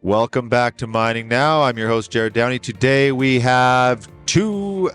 Welcome back to Mining Now. I'm your host, Jerrod Downey. Today we have two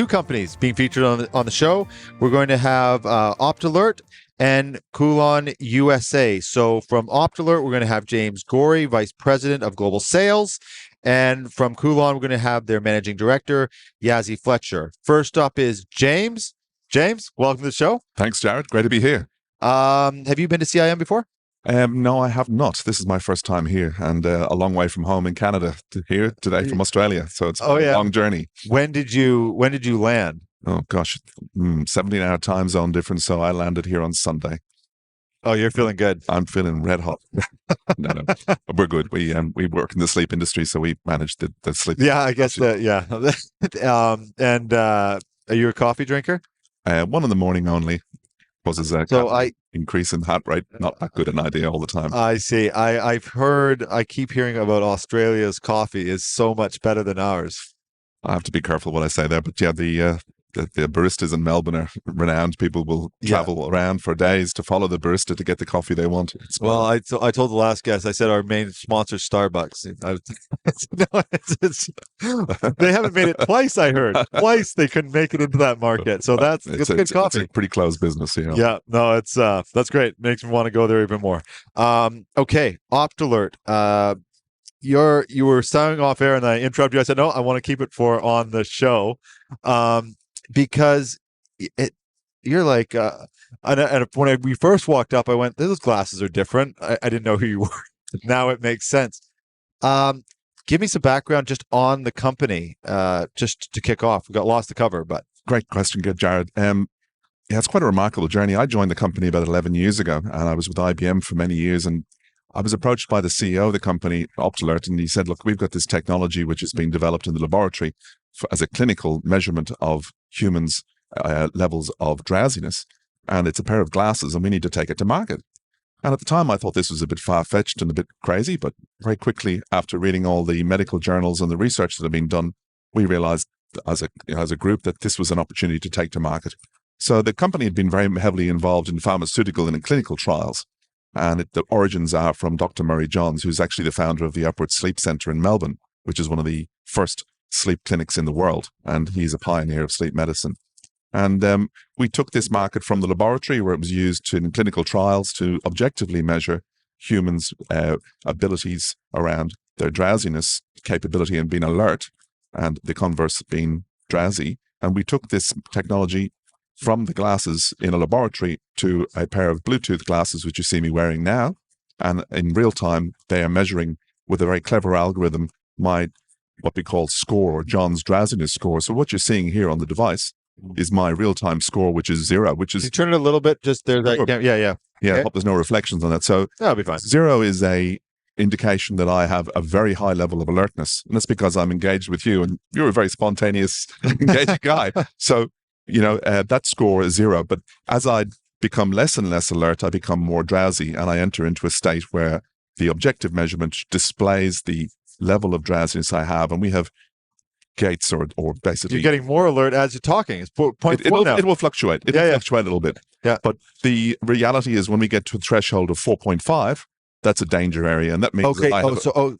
companies being featured on the show. We're going to have Optalert and Coolon USA. So from Optalert, we're going to have James Gorry, Vice President of Global Sales. And from Coolon, we're going to have their Managing Director, Yazi Fletcher. First up is James. James, welcome to the show. Thanks, Jerrod. Great to be here. Have you been to CIM before? No, I have not. This is my first time here, and a long way from home in Canada to here today from Australia. So it's a long journey. When did you land? Oh gosh, 17-hour time zone difference. So I landed here on Sunday. Oh, you're feeling good. I'm feeling red hot. No, we're good. We work in the sleep industry, so we manage the sleep. Yeah, I guess that. Yeah. And are you a coffee drinker? One in the morning only. Increase in heart rate, not that good an idea all the time. I see. I keep hearing about Australia's coffee is so much better than ours. I have to be careful what I say there, but yeah, the baristas in Melbourne are renowned. People will travel around for days to follow the barista to get the coffee they want. I told the last guest, I said our main sponsor is Starbucks. They haven't made it twice, I heard. Twice they couldn't make it into that market. So that's good coffee. It's a pretty close business, you know. Yeah, no, that's great. Makes me want to go there even more. Okay, Optalert. You were sounding off air and I interrupted you. I said, no, I want to keep it for on the show. Because you're like, and when we first walked up, I went, those glasses are different. I didn't know who you were. Now it makes sense. Give me some background just on the company, just to kick off. We got lost to cover, but. Great question. Good, Jerrod. Yeah, it's quite a remarkable journey. I joined the company about 11 years ago, and I was with IBM for many years, and I was approached by the CEO of the company, Optalert, and he said, look, we've got this technology which is being developed in the laboratory as a clinical measurement of humans' levels of drowsiness. And it's a pair of glasses and we need to take it to market. And at the time, I thought this was a bit far-fetched and a bit crazy, but very quickly, after reading all the medical journals and the research that had been done, we realized as a group that this was an opportunity to take to market. So the company had been very heavily involved in pharmaceutical and in clinical trials. And the origins are from Dr. Murray Johns, who's actually the founder of the Upward Sleep Centre in Melbourne, which is one of the first sleep clinics in the world. And he's a pioneer of sleep medicine. And we took this market from the laboratory where it was used in clinical trials to objectively measure humans' abilities around their drowsiness capability and being alert, and the converse being drowsy. And we took this technology from the glasses in a laboratory to a pair of Bluetooth glasses, which you see me wearing now. And in real time, they are measuring with a very clever algorithm what we call score, or John's drowsiness score. So what you're seeing here on the device is my real-time score, which is 0, which is... Can you turn it a little bit? Just there. Yeah. Yeah, okay. I hope there's no reflections on that. So that'll be fine. 0 is a indication that I have a very high level of alertness. And that's because I'm engaged with you, and you're a very spontaneous, engaged guy. So, that score is 0. But as I become less and less alert, I become more drowsy, and I enter into a state where the objective measurement displays the level of drowsiness I have. And we have gates or basically... You're getting more alert as you're talking. It's 0.4 now. It will fluctuate. It will fluctuate a little bit. Yeah. But the reality is when we get to a threshold of 4.5, that's a danger area. And that means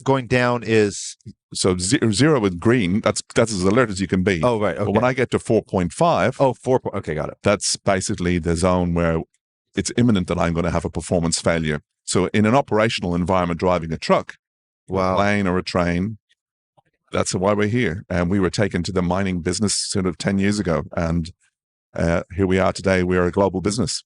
going down is... So 0 with green, that's as alert as you can be. Oh, right. Okay. But when I get to 4.5... Oh, 4. Okay, got it. That's basically the zone where it's imminent that I'm going to have a performance failure. So in an operational environment driving a truck, a plane or a train, that's why we're here. And we were taken to the mining business sort of 10 years ago. And here we are today. We're a global business.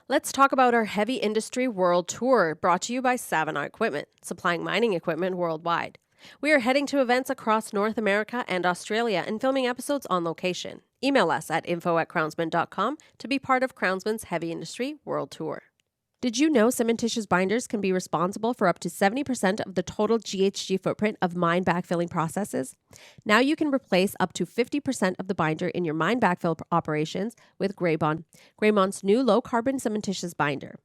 Let's talk about our heavy industry world tour, brought to you by Savannah Equipment, supplying mining equipment worldwide. We are heading to events across North America and Australia and filming episodes on location. Email us at info@crownsman.com to be part of Crownsman's Heavy Industry World Tour. Did you know cementitious binders can be responsible for up to 70% of the total GHG footprint of mine backfilling processes? Now you can replace up to 50% of the binder in your mine backfill operations with Graybond, Graymond's new low-carbon cementitious binder.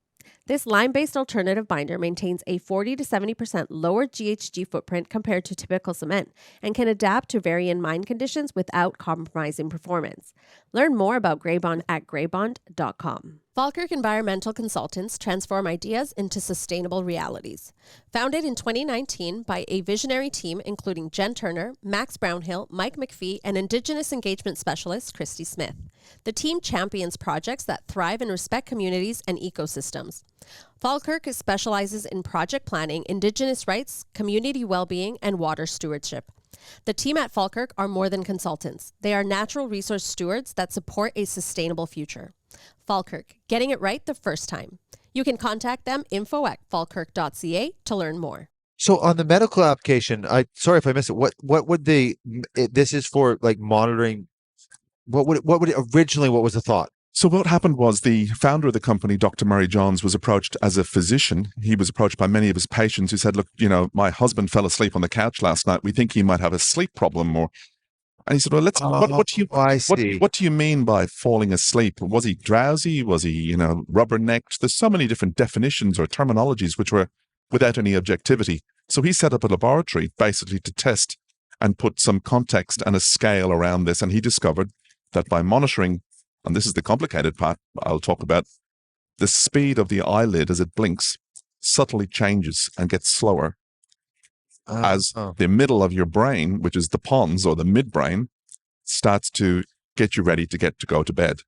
This lime-based alternative binder maintains a 40 to 70% lower GHG footprint compared to typical cement and can adapt to varying mine conditions without compromising performance. Learn more about Graybond at graybond.com. Falkirk Environmental Consultants transform ideas into sustainable realities. Founded in 2019 by a visionary team including Jen Turner, Max Brownhill, Mike McPhee, and Indigenous engagement specialist Christy Smith. The team champions projects that thrive and respect communities and ecosystems. Falkirk specializes in project planning, Indigenous rights, community well-being, and water stewardship. The team at Falkirk are more than consultants. They are natural resource stewards that support a sustainable future. Falkirk, getting it right the first time. You can contact them info@falkirk.ca to learn more. So on the medical application, sorry if I missed it. What would this is for, like, monitoring? What was the thought? So what happened was the founder of the company, Dr. Murray Johns, was approached as a physician. He was approached by many of his patients who said, look, my husband fell asleep on the couch last night. We think he might have a sleep problem. And he said, well, what do you mean by falling asleep? Was he drowsy? Was he, rubbernecked? There's so many different definitions or terminologies which were without any objectivity. So he set up a laboratory basically to test and put some context and a scale around this. And he discovered that by monitoring, and this is the complicated part I'll talk about, the speed of the eyelid as it blinks subtly changes and gets slower as the middle of your brain, which is the pons or the midbrain, starts to get you ready to go to bed.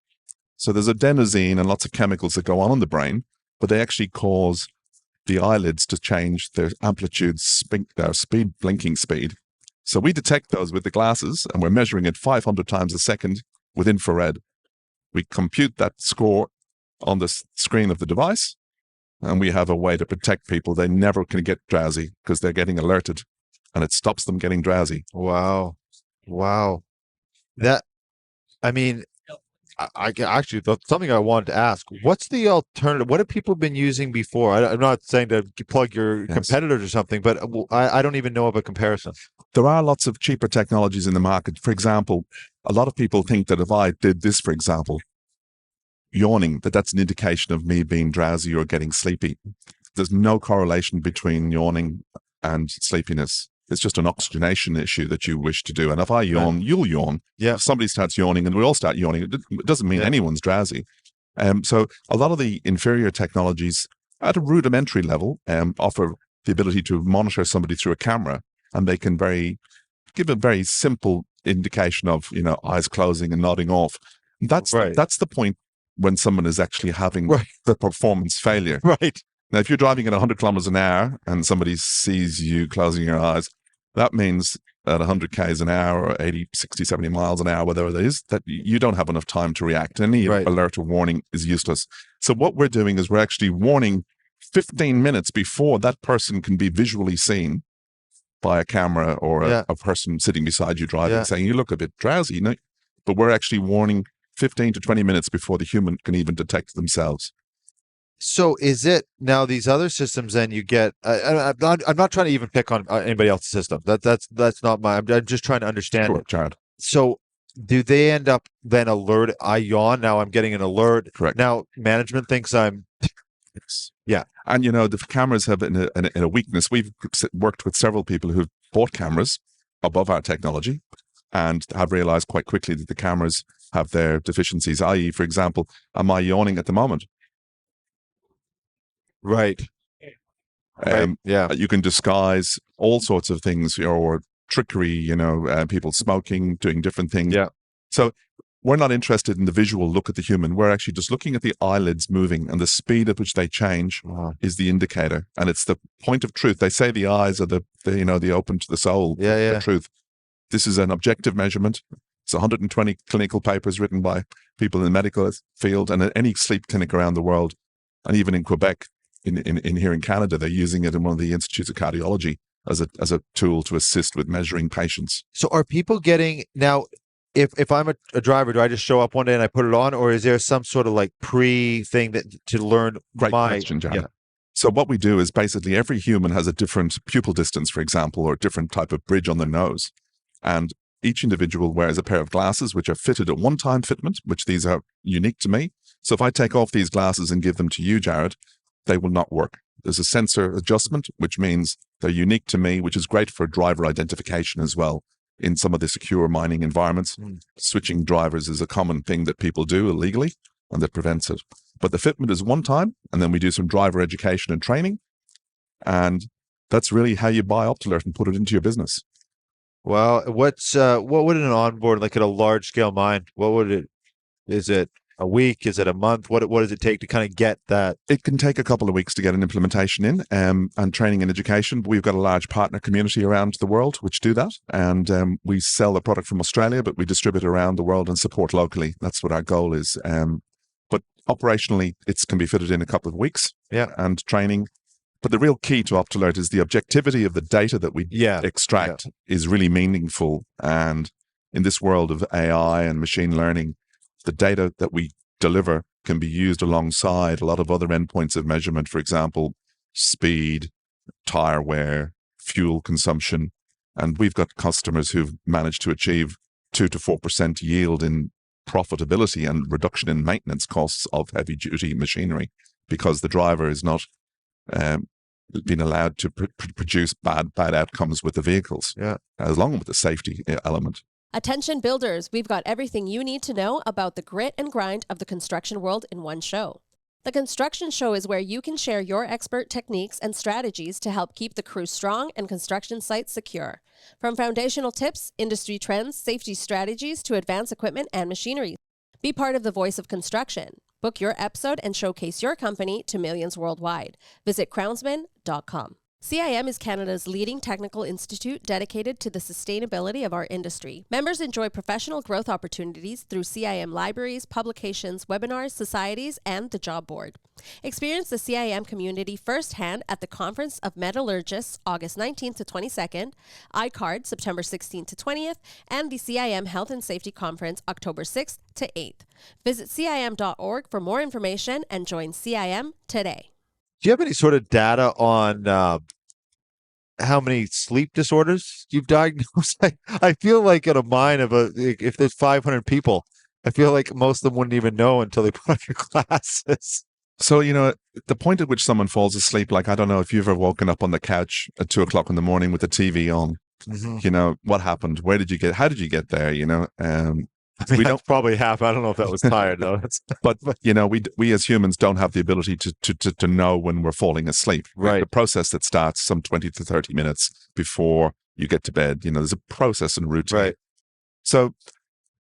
So there's adenosine and lots of chemicals that go on in the brain, but they actually cause the eyelids to change their amplitude, their speed, blinking speed. So we detect those with the glasses, and we're measuring it 500 times a second with infrared. We compute that score on the screen of the device, and we have a way to protect people. They never can get drowsy because they're getting alerted, and it stops them getting drowsy. Wow. I actually, something I wanted to ask, what's the alternative? What have people been using before? I'm not saying to plug your competitors or something, but I don't even know of a comparison. There are lots of cheaper technologies in the market. For example, a lot of people think that if I did this, for example, yawning, that's an indication of me being drowsy or getting sleepy. There's no correlation between yawning and sleepiness. It's just an oxygenation issue that you wish to do. And if I yawn, you'll yawn. Yeah. If somebody starts yawning and we all start yawning, it doesn't mean anyone's drowsy. So a lot of the inferior technologies at a rudimentary level offer the ability to monitor somebody through a camera, and they can give a very simple indication of, eyes closing and nodding off. That's the point when someone is actually having the performance failure. Right. Now, if you're driving at 100 kilometers an hour and somebody sees you closing your eyes, that means at 100 k's an hour or 80, 60, 70 miles an hour, whatever it is, that you don't have enough time to react. Any alert or warning is useless. So what we're doing is we're actually warning 15 minutes before that person can be visually seen by a camera or a person sitting beside you driving, saying, you look a bit drowsy. But we're actually warning 15 to 20 minutes before the human can even detect themselves. So is it now these other systems? Then you get. I'm not trying to even pick on anybody else's system. That's not my. I'm just trying to understand. Sure, Jerrod. So do they end up then alert? I yawn. Now I'm getting an alert. Correct. Now management thinks I'm. Yeah. And the cameras have a weakness. We've worked with several people who've bought cameras above our technology and have realized quite quickly that the cameras have their deficiencies. I.e., for example, am I yawning at the moment? Right. You can disguise all sorts of things, or trickery, people smoking, doing different things. Yeah. So we're not interested in the visual look at the human. We're actually just looking at the eyelids moving, and the speed at which they change is the indicator. And it's the point of truth. They say the eyes are the open to the soul, the truth. This is an objective measurement. It's 120 clinical papers written by people in the medical field and at any sleep clinic around the world. And even in Quebec, in here in Canada, they're using it in one of the institutes of cardiology as a tool to assist with measuring patients. So are people getting now? If I'm a driver, do I just show up one day and I put it on, or is there some sort of like thing that to learn? Great question, Jerrod. Yeah. So what we do is basically every human has a different pupil distance, for example, or a different type of bridge on their nose, and each individual wears a pair of glasses which are fitted at one-time fitment, which these are unique to me. So if I take off these glasses and give them to you, Jerrod, they will not work. There's a sensor adjustment, which means they're unique to me, which is great for driver identification as well. In some of the secure mining environments, switching drivers is a common thing that people do illegally, and that prevents it. But the fitment is one time, and then we do some driver education and training. And that's really how you buy Optalert and put it into your business. Well, what would an onboard, like at a large scale mine, is it a week? Is it a month? What does it take to kind of get that? It can take a couple of weeks to get an implementation in, and training and education. We've got a large partner community around the world which do that. And we sell the product from Australia, but we distribute around the world and support locally. That's what our goal is. But operationally, it can be fitted in a couple of weeks. Yeah. And training. But the real key to Optalert is the objectivity of the data that we extract is really meaningful. And in this world of AI and machine learning, the data that we deliver can be used alongside a lot of other endpoints of measurement. For example, speed, tire wear, fuel consumption. And we've got customers who've managed to achieve 2 to 4% yield in profitability and reduction in maintenance costs of heavy duty machinery because the driver is not being allowed to produce bad outcomes with the vehicles, along with the safety element. Attention builders, we've got everything you need to know about the grit and grind of the construction world in one show. The Construction Show is where you can share your expert techniques and strategies to help keep the crew strong and construction sites secure. From foundational tips, industry trends, safety strategies to advanced equipment and machinery. Be part of the voice of construction. Book your episode and showcase your company to millions worldwide. Visit crownsman.com. CIM is Canada's leading technical institute dedicated to the sustainability of our industry. Members enjoy professional growth opportunities through CIM libraries, publications, webinars, societies, and the job board. Experience the CIM community firsthand at the Conference of Metallurgists, August 19th to 22nd, iCard, September 16th to 20th, and the CIM Health and Safety Conference, October 6th to 8th. Visit CIM.org for more information and join CIM today. Do you have any sort of data on how many sleep disorders you've diagnosed? I feel like at a mine if there's 500 people, I feel like most of them wouldn't even know until they put on your glasses. So, the point at which someone falls asleep, like, I don't know if you've ever woken up on the couch at 2:00 in the morning with the TV on, what happened? How did you get there? We don't probably have. I don't know if that was tired though. But we as humans don't have the ability to know when we're falling asleep. Right. The process that starts some 20 to 30 minutes before you get to bed. There's a process and routine. Right. So,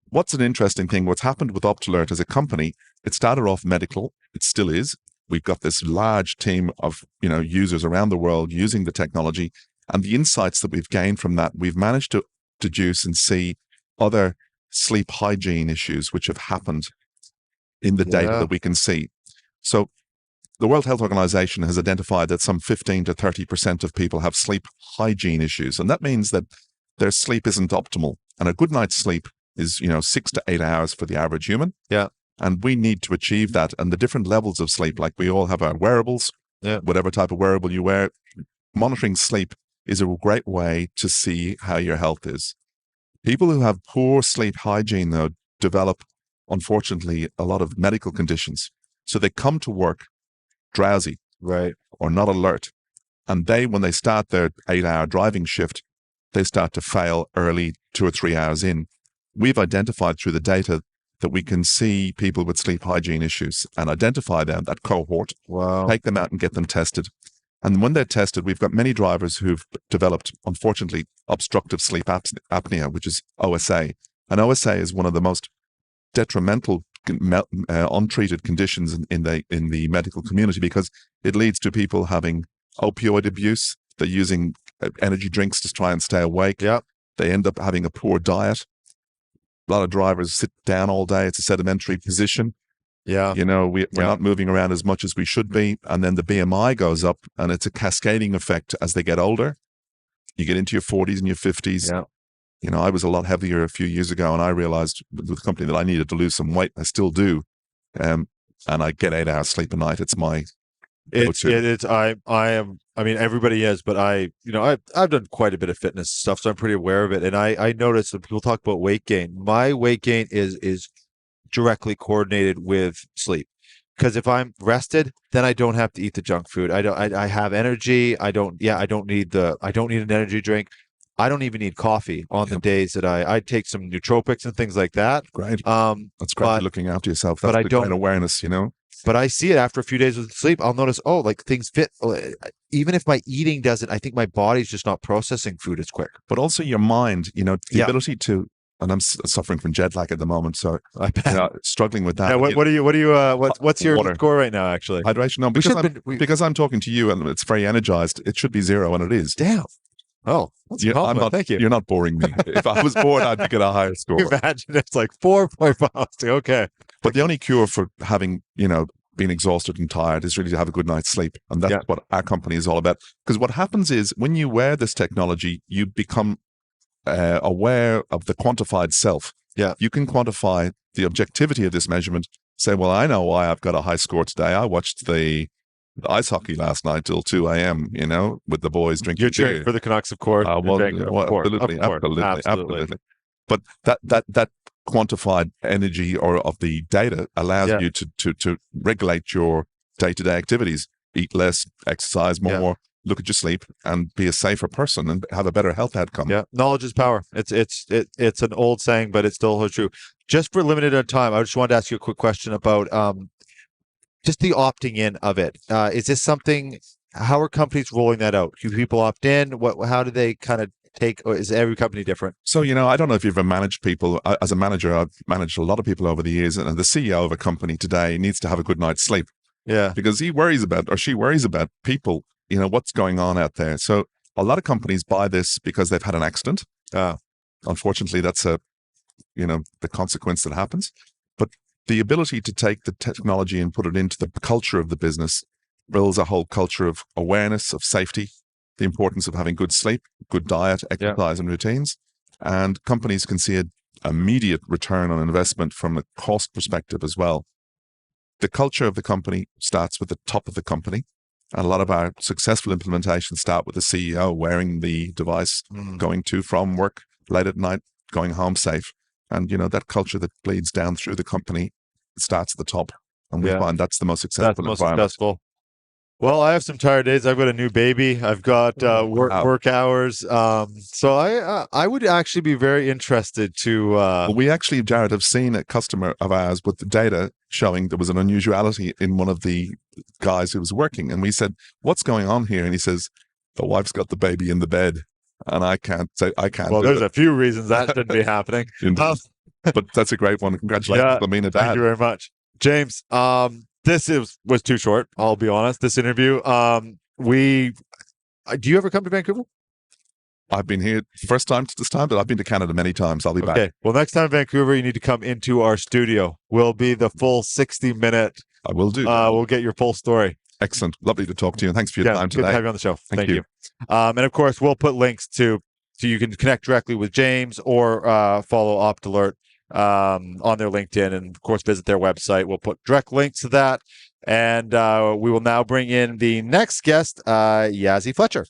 what's an interesting thing? What's happened with Optalert as a company? It started off medical. It still is. We've got this large team of users around the world using the technology, and the insights that we've gained from that, we've managed to deduce and see other sleep hygiene issues which have happened in the data that we can see. So the World Health Organization has identified that some 15 to 30% of people have sleep hygiene issues. And that means that their sleep isn't optimal. And a good night's sleep is, 6 to 8 hours for the average human. Yeah. And we need to achieve that. And the different levels of sleep, like we all have our wearables, whatever type of wearable you wear, monitoring sleep is a great way to see how your health is. People who have poor sleep hygiene, though, develop, unfortunately, a lot of medical conditions. So they come to work drowsy, right, or not alert. And when they start their 8-hour driving shift, they start to fail early, 2 or 3 hours in. We've identified through the data that we can see people with sleep hygiene issues and identify them, that cohort, take them out and get them tested. And when they're tested, we've got many drivers who've developed, unfortunately, obstructive sleep apnea, which is OSA. And OSA is one of the most detrimental, untreated conditions in the medical community because it leads to people having opioid abuse. They're using energy drinks to try and stay awake. Yep. They end up having a poor diet. A lot of drivers sit down all day. It's a sedimentary position. Yeah. We're not moving around as much as we should be. And then the BMI goes up, and it's a cascading effect as they get older. You get into your 40s and your 50s. Yeah. I was a lot heavier a few years ago, and I realized with the company that I needed to lose some weight. I still do. And I get 8 hours sleep a night. It's my everybody is, but I've done quite a bit of fitness stuff, so I'm pretty aware of it. And I noticed that people talk about weight gain. My weight gain is directly coordinated with sleep, because if I'm rested, then I don't have to eat the junk food. I have energy. I don't need an energy drink. I don't even need coffee on the days that I take some nootropics and things like that. Great. That's great. You're looking after yourself. That's but I the don't kind of awareness, But I see it after a few days of sleep. I'll notice, oh, like things fit. Even if my eating doesn't, I think my body's just not processing food as quick. But also your mind, the Yeah. ability to, and I'm suffering from jet lag at the moment, so I bet. struggling with that. Yeah, what's your Water. score right now, actually? Hydration? No, because I'm talking to you and it's very energized, it should be 0, and it is. Damn. Oh, that's a compliment. Thank you. You're not boring me. If I was bored, I'd get a higher score. Imagine it's like 4.5. Okay. But the only cure for having, being exhausted and tired is really to have a good night's sleep. And that's what our company is all about. Because what happens is when you wear this technology, you become aware of the quantified self. Yeah. You can quantify the objectivity of this measurement. Say, well, I know why I've got a high score today. I watched the ice hockey last night till 2 a.m., with the boys drinking You're beer. cheering for the Canucks, of course. Absolutely. But that quantified energy or of the data allows you to regulate your day-to-day activities, eat less, exercise more, look at your sleep, and be a safer person and have a better health outcome. Yeah, knowledge is power. It's an old saying, but it still holds true. Just for limited time, I just wanted to ask you a quick question about just the opting in of it. Is this something? How are companies rolling that out? Do people opt in? How do they kind of take? Or is every company different? So I don't know if you've ever managed people. As a manager, I've managed a lot of people over the years, and the CEO of a company today needs to have a good night's sleep. Yeah, because she worries about people. What's going on out there. So a lot of companies buy this because they've had an accident. Unfortunately, that's the consequence that happens. But the ability to take the technology and put it into the culture of the business builds a whole culture of awareness, of safety, the importance of having good sleep, good diet, exercise, and routines. And companies can see an immediate return on investment from a cost perspective as well. The culture of the company starts with the top of the company. And a lot of our successful implementations start with the CEO wearing the device, going to from work late at night, going home safe. And, that culture that bleeds down through the company starts at the top. And we find that's the most successful environment. Well, I have some tired days. I've got a new baby. I've got work hours. So I would actually be very interested to. Well, we actually, Jerrod, have seen a customer of ours with the data showing there was an unusuality in one of the guys who was working, and we said, "What's going on here?" And he says, "The wife's got the baby in the bed, and I can't." Well, there's a few reasons that shouldn't be happening. But that's a great one. Congratulations, Lamina. Thank you very much, James. This was too short. I'll be honest. This interview. Do you ever come to Vancouver? I've been here first time to this time, but I've been to Canada many times. I'll be back. Okay. Well, next time Vancouver, you need to come into our studio. We'll be the full 60-minute. I will do. We'll get your full story. Excellent. Lovely to talk to you. And thanks for your time today. Good to have you on the show. Thank you. you. And of course, we'll put links so you can connect directly with James or follow Optalert on their LinkedIn, and of course visit their website. We'll put direct links to that, and we will now bring in the next guest, Yazi Fletcher.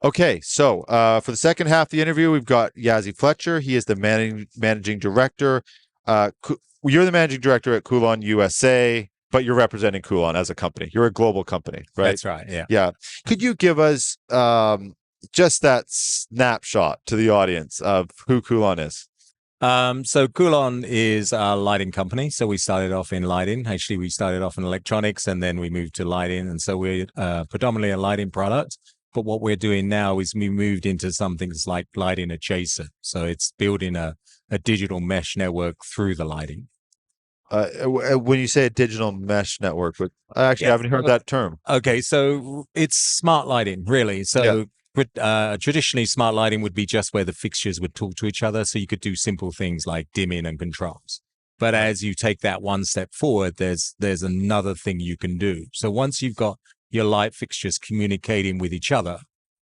Okay, so for the second half of the interview, we've got Yazi Fletcher. He is the managing director. You're the managing director at Coolon USA, but you're representing Coolon as a company. You're a global company, right? That's right. Yeah. Yeah. Could you give us just that snapshot to the audience of who Coolon is? So Coolon is a lighting company. So we started off in lighting. Actually, we started off in electronics and then we moved to lighting. And so we're predominantly a lighting product. But what we're doing now is we moved into something that's like lighting adjacent. So it's building a digital mesh network through the lighting. When you say a digital mesh network, but I actually haven't heard that term. Okay, so it's smart lighting, really. So traditionally, smart lighting would be just where the fixtures would talk to each other. So you could do simple things like dimming and controls. But as you take that one step forward, there's another thing you can do. So once you've got your light fixtures communicating with each other,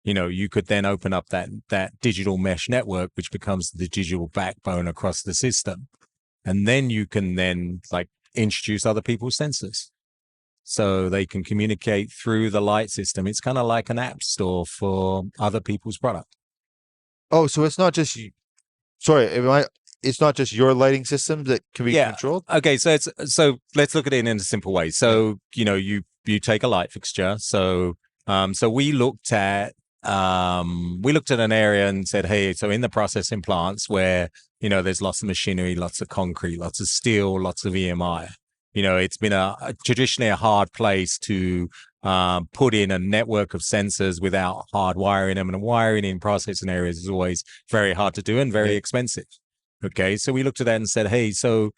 you could then open up that digital mesh network, which becomes the digital backbone across the system. And then you can introduce other people's sensors. So they can communicate through the light system. It's kind of like an app store for other people's product. Oh, so it's not just you. Sorry, it's not just your lighting system that can be controlled? Okay, so let's look at it in a simple way. So, you take a light fixture. So we looked at an area and said, hey, so in the processing plants where, there's lots of machinery, lots of concrete, lots of steel, lots of EMI, It's been traditionally a hard place to put in a network of sensors without hardwiring them, and wiring in processing areas is always very hard to do and very expensive. Okay, so we looked at that and said, hey, so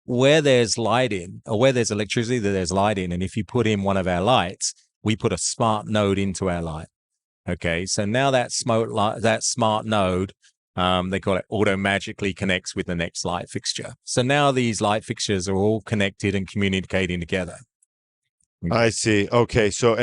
where there's lighting or where there's electricity, there's lighting, and if you put in one of our lights, we put a smart node into our light. Okay, so now that smart node, they call it auto-magically connects with the next light fixture. So now these light fixtures are all connected and communicating together. I see. Okay, so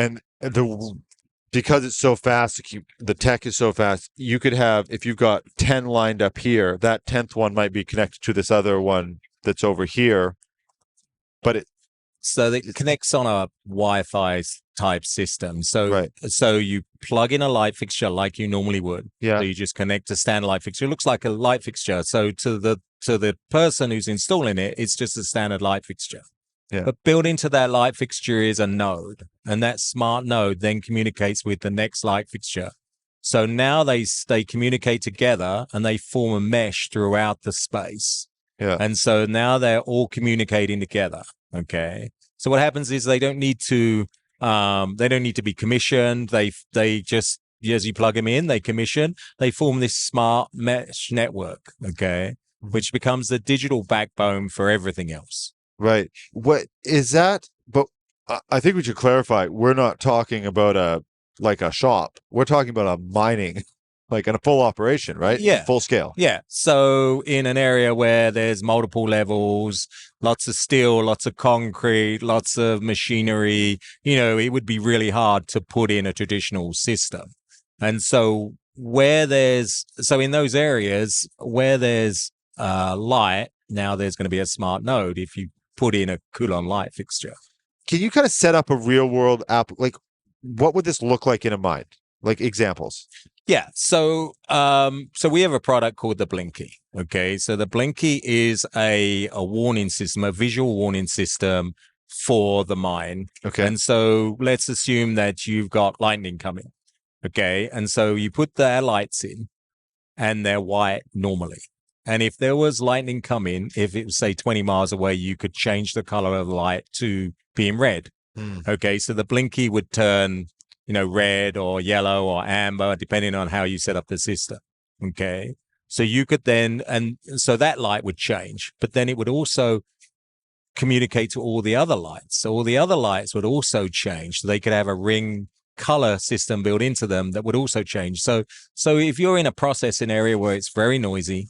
because it's so fast, the tech is so fast, you could have, if you've got 10 lined up here, that 10th one might be connected to this other one that's over here, but so it connects on a Wi-Fi type system. So, right. So you plug in a light fixture like you normally would. Yeah. So you just connect a standard light fixture. It looks like a light fixture. So to the person who's installing it, it's just a standard light fixture. Yeah. But built into that light fixture is a node, and that smart node then communicates with the next light fixture. So now they communicate together and they form a mesh throughout the space. Yeah. And so now they're all communicating together. Okay. So what happens is they don't need to be commissioned. They just, as you plug them in, they commission, they form this smart mesh network. Okay. Which becomes the digital backbone for everything else. Right. What is that? But I think we should clarify. We're not talking about a shop. We're talking about a mining, like in a full operation, right? Yeah. Full scale. Yeah. So in an area where there's multiple levels, lots of steel, lots of concrete, lots of machinery, it would be really hard to put in a traditional system. And so in those areas where there's light, now there's going to be a smart node if you put in a Coolon light fixture. Can you kind of set up a real world app? Like, what would this look like in a mine? Like examples. Yeah. So we have a product called the Blinky. Okay. So the Blinky is a warning system, a visual warning system for the mine. Okay. And so let's assume that you've got lightning coming. Okay. And so you put their lights in and they're white normally. And if there was lightning coming, if it was, say, 20 miles away, you could change the color of the light to being red. Okay, so the Blinky would turn, red or yellow or amber, depending on how you set up the system. Okay, so you could then, and so that light would change, but then it would also communicate to all the other lights. So all the other lights would also change. They could have a ring color system built into them that would also change. So if you're in a processing area where it's very noisy,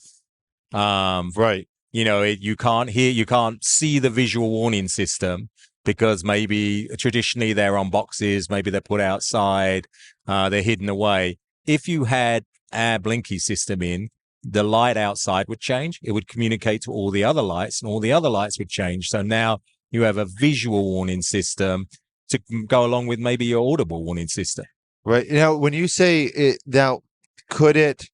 right. You can't see the visual warning system because maybe traditionally they're on boxes, maybe they're put outside, they're hidden away. If you had our Blinky system in, the light outside would change. It would communicate to all the other lights and all the other lights would change. So now you have a visual warning system to go along with maybe your audible warning system. Right. Now, when you say it, could it,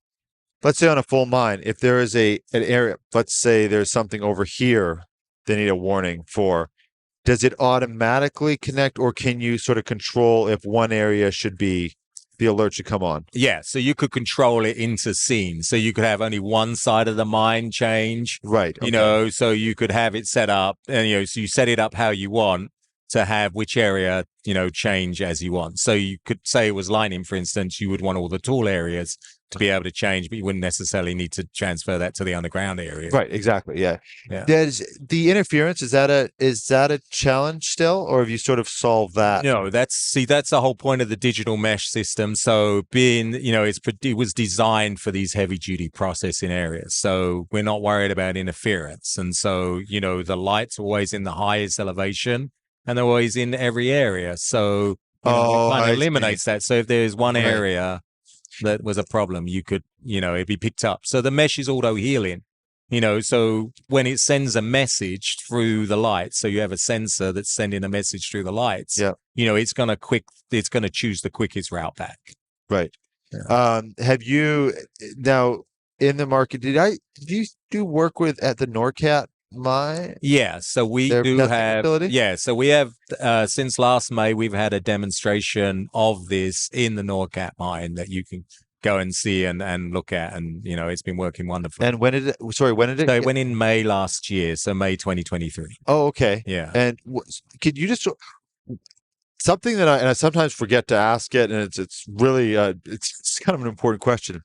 let's say on a full mine, if there is an area, let's say there's something over here they need a warning for, does it automatically connect or can you sort of control if one area the alert should come on? Yeah, so you could control it into scenes. So you could have only one side of the mine change. Right. Okay. So you could have it set up and, so you set it up how you want to have which area, change as you want. So you could say it was lightning, for instance, you would want all the tall areas to be able to change, but you wouldn't necessarily need to transfer that to the underground area. Right. Exactly. Yeah. Yeah. Does the interference, is that a challenge still, or have you sort of solved that? No, that's the whole point of the digital mesh system. So it was designed for these heavy duty processing areas. So we're not worried about interference. And so, the light's always in the highest elevation and they're always in every area. So it kind of eliminates that. So if there's one area that was a problem, you could, it'd be picked up. So the mesh is auto healing, so when it sends a message through the lights, so you have a sensor that's sending a message through the lights, it's going to choose the quickest route back. Right. Yeah. Have you now in the market, did you do work with at the NORCAT mine? Yeah. So we do have, so we have, since last May, we've had a demonstration of this in the NORCAT mine that you can go and see and look at, and it's been working wonderfully. And when did it? Sorry, when did it? So it went in May last year, so May 2023. Oh, okay. Yeah. And could you just something that I sometimes forget to ask it, and it's really it's kind of an important question.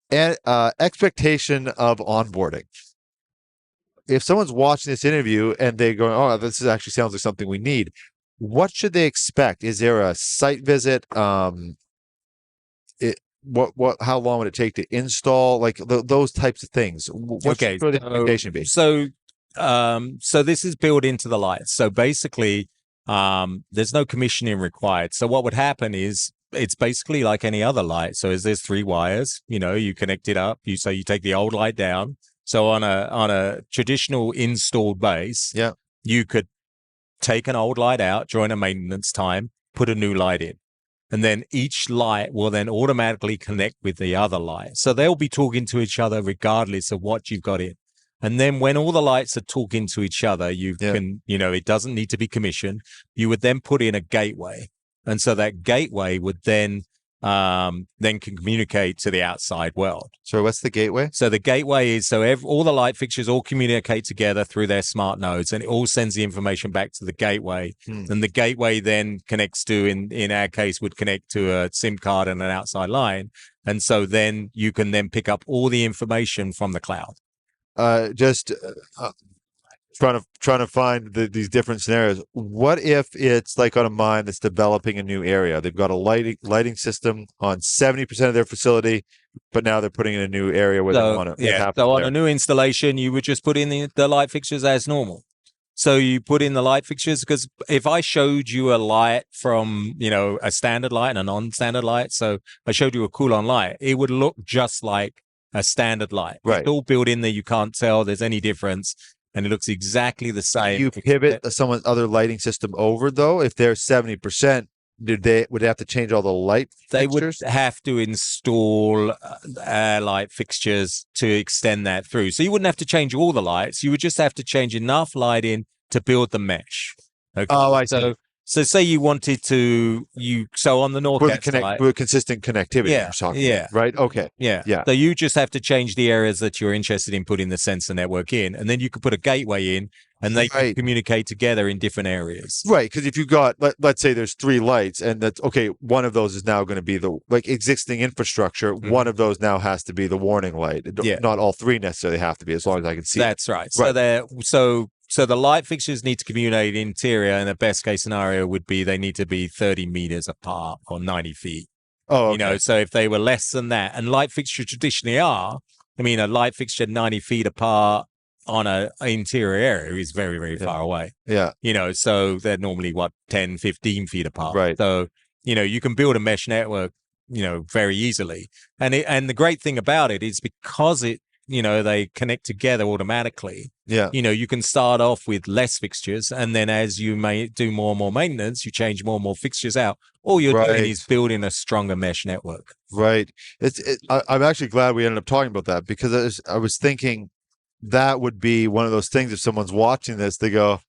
And expectation of onboarding. If someone's watching this interview and they go, "Oh, this actually sounds like something we need," what should they expect? Is there a site visit? How long would it take to install? Like those types of things. What should the expectation be? So this is built into the light. So basically, there's no commissioning required. So what would happen is it's basically like any other light. So there's 3 wires. You connect it up. You take the old light down. So on a traditional installed base, you could take an old light out during a maintenance time, put a new light in. And then each light will then automatically connect with the other light. So they'll be talking to each other regardless of what you've got in. And then when all the lights are talking to each other, it doesn't need to be commissioned. You would then put in a gateway. And so that gateway would then can communicate to the outside world. So what's the gateway? So the gateway is all the light fixtures all communicate together through their smart nodes, and it all sends the information back to the gateway. And the gateway then connects to, in our case, would connect to a SIM card and an outside line. And so then you can then pick up all the information from the cloud. Trying to find these different scenarios. What if it's like on a mine that's developing a new area? They've got a lighting system on 70% of their facility, but now they're putting in a new area where they want to. Yeah. So on a new installation, you would just put in the light fixtures as normal. So you put in the light fixtures, because if I showed you a light from, a standard light and a non-standard light, so I showed you a Coolon light, it would look just like a standard light. Right. It's all built in there. You can't tell there's any difference. And it looks exactly the same. You pivot someone's other lighting system over, though, if they're 70%, would they have to change all the light fixtures? They would have to install light fixtures to extend that through. So you wouldn't have to change all the lights. You would just have to change enough lighting to build the mesh. Okay? Oh, I see. So say you wanted to, on the North with consistent connectivity. Right. Okay. Yeah. So you just have to change the areas that you're interested in putting the sensor network in, and then you could put a gateway in, and they can communicate together in different areas. Right. Because if you've got, let's say there's 3 lights, and that's okay. One of those is now going to be the existing infrastructure. Mm-hmm. One of those now has to be the warning light. Not all 3 necessarily have to be, as long as I can see. That's right. So the light fixtures need to communicate interior, and the best case scenario would be they need to be 30 meters apart or 90 feet. Oh, okay. So if they were less than that, and light fixtures traditionally are, a light fixture 90 feet apart on an interior area is very, very far away. Yeah. So they're normally 10, 15 feet apart. Right. So, you can build a mesh network, very easily. And the great thing about it is because they connect together automatically. Yeah. You can start off with less fixtures, and then as you may do more and more maintenance, you change more and more fixtures out. All you're doing is building a stronger mesh network. Right. I'm actually glad we ended up talking about that, because I was thinking that would be one of those things. If someone's watching this, they go,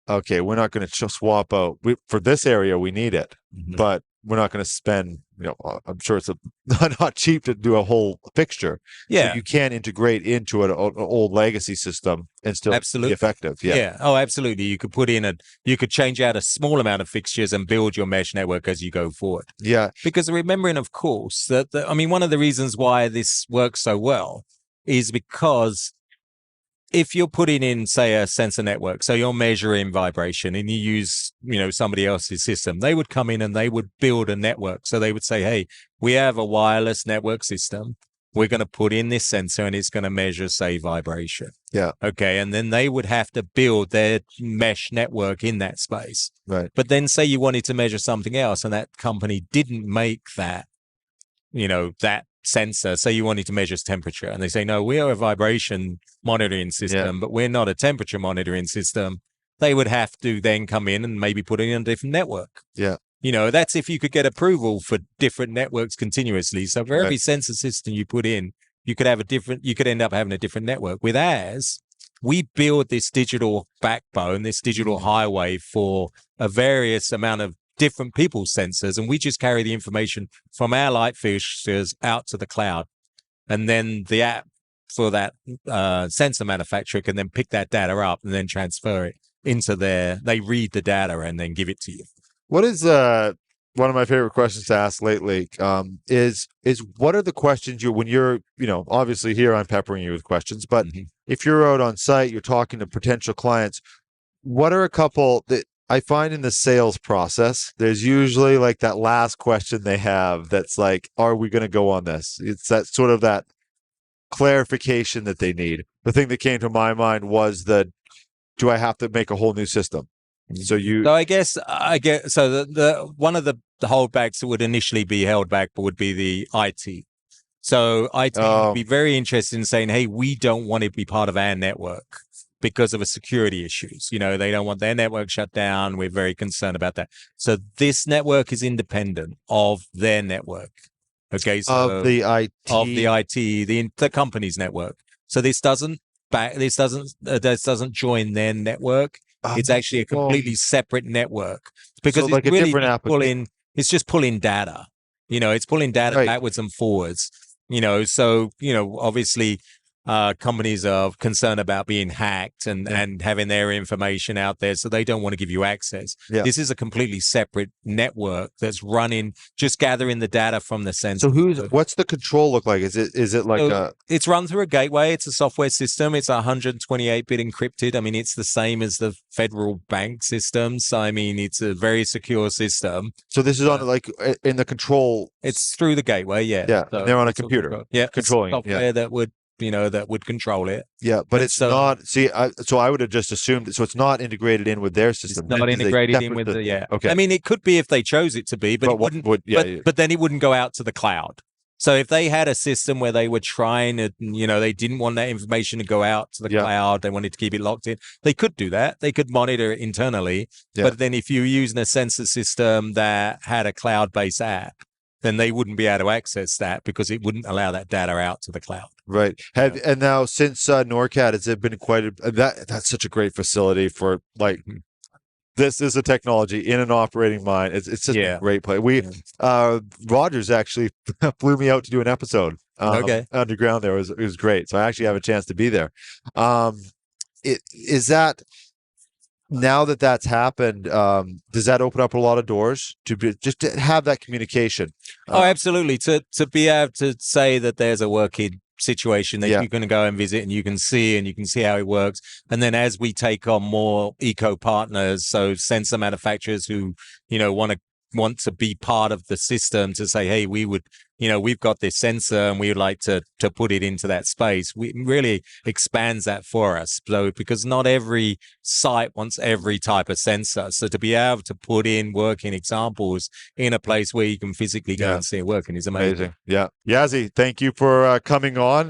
okay, we're not going to swap out. For this area, we need it, but we're not going to spend, I'm sure it's not cheap to do a whole fixture. Yeah. So you can integrate into an old legacy system and still be effective. Yeah. Oh, absolutely. You could you could change out a small amount of fixtures and build your mesh network as you go forward. Yeah. Because remembering, of course, that one of the reasons why this works so well is because if you're putting in, say, a sensor network, so you're measuring vibration and you use, somebody else's system, they would come in and they would build a network. So they would say, hey, we have a wireless network system. We're going to put in this sensor and it's going to measure, say, vibration. Yeah. Okay. And then they would have to build their mesh network in that space. Right. But then say you wanted to measure something else and that company didn't make that, that sensor. Say you wanted to measure temperature, and they say, no, we are a vibration monitoring system, but we're not a temperature monitoring system. They would have to then come in and maybe put it in a different network. Yeah. That's if you could get approval for different networks continuously. So for every sensor system you put in, you could end up having a different network. With ours, we build this digital backbone, this digital highway for a various amount of different people's sensors, and we just carry the information from our light fixtures out to the cloud. And then the app for that sensor manufacturer can then pick that data up and then transfer it into they read the data and then give it to you. What is one of my favorite questions to ask lately is what are the questions when you're, obviously here I'm peppering you with questions, but if you're out on site, you're talking to potential clients, what are a couple that I find in the sales process, there's usually like that last question they have that's like, are we going to go on this? It's that sort of that clarification that they need. The thing that came to my mind was do I have to make a whole new system? So I guess so. The one of the holdbacks that would initially be held back would be the IT. So IT would be very interested in saying, hey, we don't want to be part of our network because of a security issues. They don't want their network shut down. We're very concerned about that. So this network is independent of their network. Okay. So of the IT, the company's network. So this doesn't join their network. It's actually a completely separate network because it's really it's just pulling data. It's pulling data backwards and forwards. So obviously companies are concerned about being hacked and having their information out there, so they don't want to give you access. Yeah. This is a completely separate network that's running, just gathering the data from the sensor. So what's the control look like? Is it like it's run through a gateway. It's a software system. It's 128-bit encrypted. I mean, it's the same as the federal bank systems. So, I mean, it's a very secure system. So this is on like in the control. It's through the gateway. Yeah. Yeah. So they're on a computer. Yeah. Controlling software that would control it. Yeah, but it's not. See, so I would have just assumed. So it's not integrated in with their system. It's not integrated in with the. Okay. I mean, it could be if they chose it to be, but it wouldn't. But then it wouldn't go out to the cloud. So if they had a system where they were trying to, they didn't want that information to go out to the cloud, they wanted to keep it locked in, they could do that. They could monitor it internally. Yeah. But then if you're using a sensor system that had a cloud-based app, then they wouldn't be able to access that because it wouldn't allow that data out to the cloud. Right. And now since NORCAD, has it been that's such a great facility for like, this is a technology in an operating mine. It's just a great place. Rogers actually flew me out to do an episode underground there. It was great. So I actually have a chance to be there. Is that, now that that's happened, does that open up a lot of doors to have that communication? Absolutely. To be able to say that there's a working situation that you're going to go and visit and you can see how it works. And then as we take on more eco partners, so sensor manufacturers who, want to be part of the system to say, hey, we've got this sensor and we would like to put it into that space. We really expands that for us. So because not every site wants every type of sensor. So to be able to put in working examples in a place where you can physically go and see it working is amazing. Yeah. Yazi, thank you for coming on.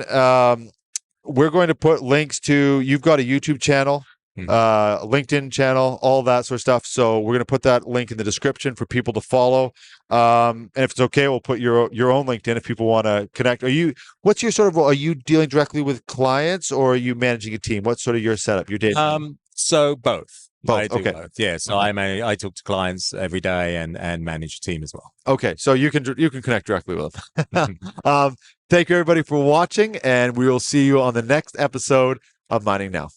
We're going to put links to, you've got a YouTube channel, LinkedIn channel, all that sort of stuff. So we're going to put that link in the description for people to follow. And if it's okay, we'll put your own LinkedIn if people want to connect. Are you dealing directly with clients or are you managing a team? What's sort of your setup, your day? So both. Both. I do both. Yeah. So I talk to clients every day and manage a team as well. Okay. So you can connect directly with them. Thank you everybody for watching, and we will see you on the next episode of Mining Now.